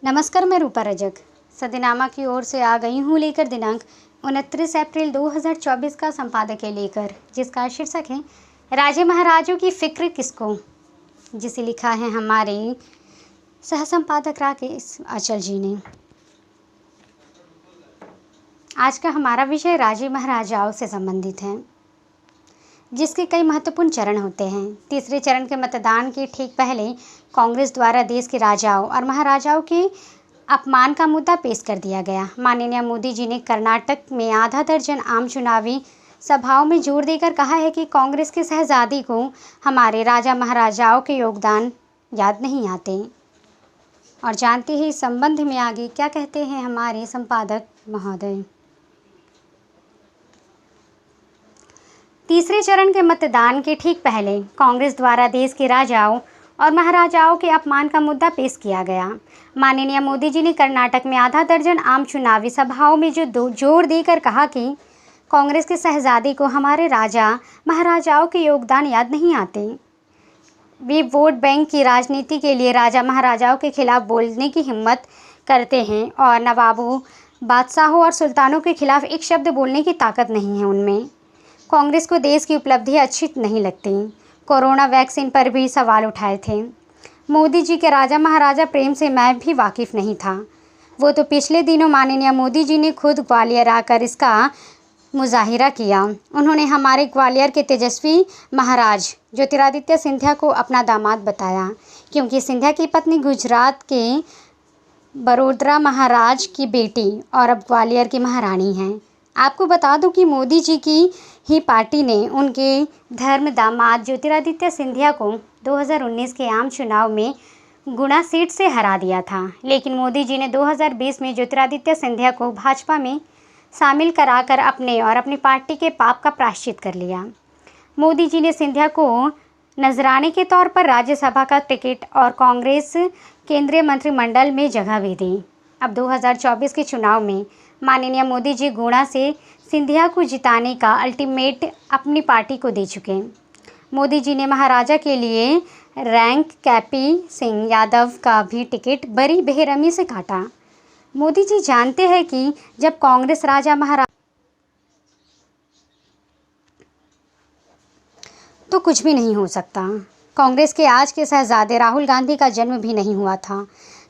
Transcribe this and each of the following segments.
नमस्कार, मैं रूपा रजक सदनामा की ओर से आ गई हूँ लेकर दिनांक 29 अप्रैल 2024 का संपादकीय लेकर, जिसका शीर्षक है राजे महाराजों की फिक्र किसको, जिसे लिखा है हमारे सह संपादक राकेश अचल जी ने। आज का हमारा विषय राजे महाराजाओं से संबंधित है, जिसके कई महत्वपूर्ण चरण होते हैं। तीसरे चरण के मतदान के ठीक पहले कांग्रेस द्वारा देश के राजाओं और महाराजाओं के अपमान का मुद्दा पेश कर दिया गया। माननीय मोदी जी ने कर्नाटक में आधा दर्जन आम चुनावी सभाओं में जोर देकर कहा है कि कांग्रेस के शहजादी को हमारे राजा महाराजाओं के योगदान याद नहीं आते। और जानते हैं इस संबंध में आगे क्या कहते हैं हमारे संपादक महोदय। तीसरे चरण के मतदान के ठीक पहले कांग्रेस द्वारा देश के राजाओं और महाराजाओं के अपमान का मुद्दा पेश किया गया। माननीय मोदी जी ने कर्नाटक में आधा दर्जन आम चुनावी सभाओं में जोर देकर कहा कि कांग्रेस के शहजादी को हमारे राजा महाराजाओं के योगदान याद नहीं आते। वे वोट बैंक की राजनीति के लिए राजा महाराजाओं के खिलाफ बोलने की हिम्मत करते हैं और नवाबों, बादशाहों और सुल्तानों के खिलाफ एक शब्द बोलने की ताकत नहीं है उनमें। कांग्रेस को देश की उपलब्धियां अच्छी नहीं लगती। कोरोना वैक्सीन पर भी सवाल उठाए थे। मोदी जी के राजा महाराजा प्रेम से मैं भी वाकिफ़ नहीं था। वो तो पिछले दिनों माननीय मोदी जी ने खुद ग्वालियर आकर इसका मुजाहिरा किया। उन्होंने हमारे ग्वालियर के तेजस्वी महाराज ज्योतिरादित्य सिंधिया को अपना दामाद बताया, क्योंकि सिंधिया की पत्नी गुजरात के बड़ोदरा महाराज की बेटी और अब ग्वालियर की महारानी हैं। आपको बता दूं कि मोदी जी की ही पार्टी ने उनके धर्म दामाद ज्योतिरादित्य सिंधिया को 2019 के आम चुनाव में गुना सीट से हरा दिया था। लेकिन मोदी जी ने 2020 में ज्योतिरादित्य सिंधिया को भाजपा में शामिल कराकर अपने और अपनी पार्टी के पाप का प्रायश्चित कर लिया। मोदी जी ने सिंधिया को नजराने के तौर पर राज्यसभा का टिकट और कांग्रेस केंद्रीय मंत्रिमंडल में जगह भी दी। अब 2024 के चुनाव में माननीय मोदी जी गुणा से सिंधिया को जिताने का अल्टीमेट अपनी पार्टी को दे चुके। मोदी जी ने महाराजा के लिए रैंक कैपी सिंह यादव का भी टिकट बड़ी बेरहमी से काटा। मोदी जी जानते हैं कि जब कांग्रेस राजा महाराजा तो कुछ भी नहीं हो सकता। कांग्रेस के आज के शहजादे राहुल गांधी का जन्म भी नहीं हुआ था।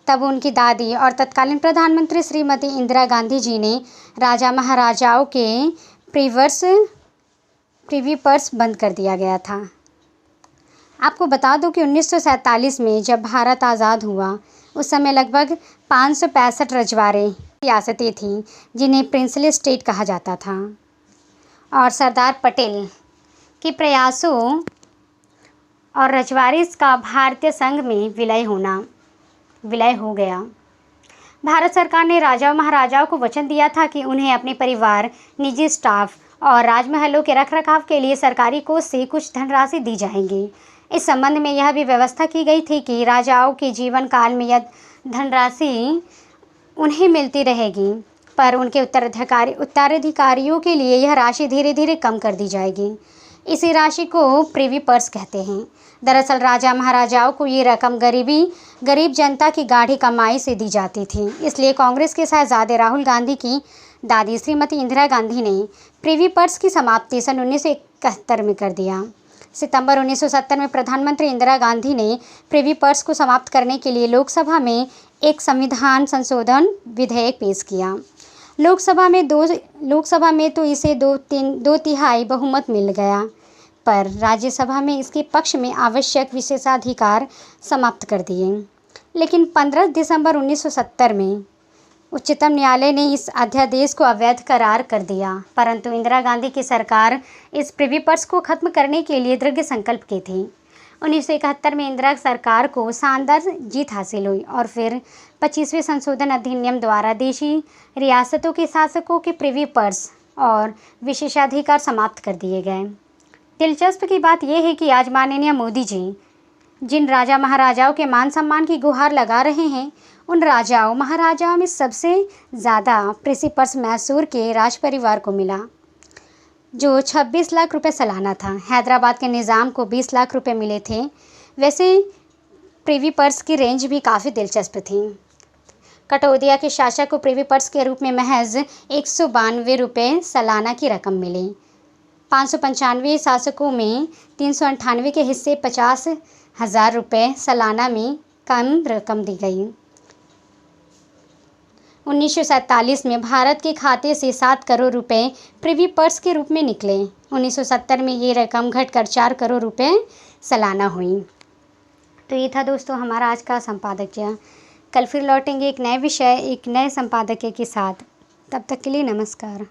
तब उनकी दादी और तत्कालीन प्रधानमंत्री श्रीमती इंदिरा गांधी जी ने राजा महाराजाओं के प्रीवी पर्स बंद कर दिया गया था। आपको बता दूं कि 1947 में जब भारत आज़ाद हुआ, उस समय लगभग 565 रजवाड़े रियासतें थीं, जिन्हें प्रिंसली स्टेट कहा जाता था। और सरदार पटेल के प्रयासों और रजवाड़े का भारतीय संघ में विलय हो गया। भारत सरकार ने राजाओं महाराजाओं को वचन दिया था कि उन्हें अपने परिवार, निजी स्टाफ और राजमहलों के रखरखाव के लिए सरकारी कोष से कुछ धनराशि दी जाएगी। इस संबंध में यह भी व्यवस्था की गई थी कि राजाओं के जीवन काल में यह धनराशि उन्हें मिलती रहेगी, पर उनके उत्तराधिकारियों के लिए यह राशि धीरे धीरे कम कर दी जाएगी। इसी राशि को प्रिवी पर्स कहते हैं। दरअसल राजा महाराजाओं को ये रकम गरीब जनता की गाढ़ी कमाई से दी जाती थी। इसलिए कांग्रेस के शहजादे राहुल गांधी की दादी श्रीमती इंदिरा गांधी ने प्रिवी पर्स की समाप्ति सन 1971 में कर दिया। सितंबर 1970 में प्रधानमंत्री इंदिरा गांधी ने प्रिवी पर्स को समाप्त करने के लिए लोकसभा में एक संविधान संशोधन विधेयक पेश किया। लोकसभा में तो इसे दो तिहाई बहुमत मिल गया, पर राज्यसभा में इसके पक्ष में आवश्यक विशेषाधिकार समाप्त कर दिए। लेकिन 15 दिसंबर 1970 में उच्चतम न्यायालय ने इस अध्यादेश को अवैध करार कर दिया, परंतु इंदिरा गांधी की सरकार इस प्रिवी पर्स को खत्म करने के लिए दृढ़ संकल्प की थी। 1971 में इंदिरा सरकार को शानदार जीत हासिल हुई और फिर 25वें संशोधन अधिनियम द्वारा देशी रियासतों के शासकों के प्रिवी पर्स और विशेषाधिकार समाप्त कर दिए गए। दिलचस्प की बात यह है कि आज माननीय मोदी जी जिन राजा महाराजाओं के मान सम्मान की गुहार लगा रहे हैं, उन राजाओं महाराजाओं में सबसे ज़्यादा प्रिवी पर्स मैसूर के राज परिवार को मिला, जो 26 लाख रुपए सालाना था। हैदराबाद के निज़ाम को 20 लाख रुपए मिले थे। वैसे प्रिवी पर्स की रेंज भी काफ़ी दिलचस्प थी। कटौदिया के शासक को प्रिवी पर्स के रूप में महज 192 रुपये सालाना की रकम मिली। 595 शासकों में 398 के हिस्से 50,000 रुपये सालाना में कम रकम दी गई। 1947 में भारत के खाते से 7 करोड़ रुपए प्रिवी पर्स के रूप में निकले। 1970 में ये रकम घटकर 4 करोड़ रुपए सालाना हुई। तो ये था दोस्तों हमारा आज का संपादकीय। कल फिर लौटेंगे एक नए विषय, एक नए संपादकीय के साथ। तब तक के लिए नमस्कार।